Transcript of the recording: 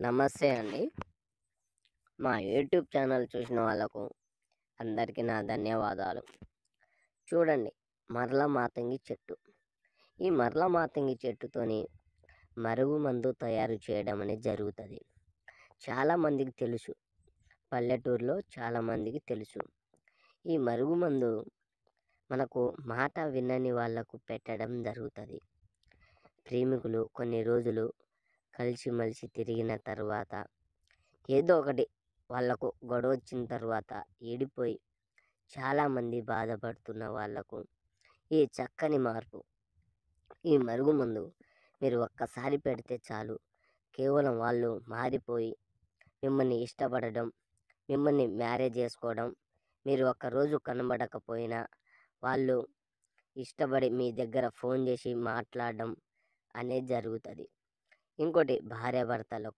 నమస్తే అండి. మా యూట్యూబ్ ఛానల్ చూసిన వాళ్ళకు అందరికీ నా ధన్యవాదాలు. చూడండి, మరల మాతంగి చెట్టు. ఈ మరల మాతంగి చెట్టుతోని మరుగుమందు తయారు చేయడం అనేది జరుగుతుంది. చాలామందికి తెలుసు, పల్లెటూరులో చాలామందికి తెలుసు. ఈ మరుగుమందు మనకు మాట వినని వాళ్ళకు పెట్టడం జరుగుతుంది. ప్రేమికులు కొన్ని రోజులు కలిసిమెలిసి తిరిగిన తర్వాత ఏదో ఒకటి వాళ్ళకు గొడవ వచ్చిన తర్వాత ఏడిపోయి చాలామంది బాధపడుతున్న వాళ్ళకు ఈ చక్కని మార్పు, ఈ మరుగుమందు మీరు ఒక్కసారి పెడితే చాలు, కేవలం వాళ్ళు మారిపోయి మిమ్మల్ని ఇష్టపడడం, మిమ్మల్ని మ్యారేజ్ చేసుకోవడం, మీరు ఒక్కరోజు కనబడకపోయినా వాళ్ళు ఇష్టపడి మీ దగ్గర ఫోన్ చేసి మాట్లాడడం అనేది జరుగుతుంది. ఇంకోటి, భార్యాభర్తలకు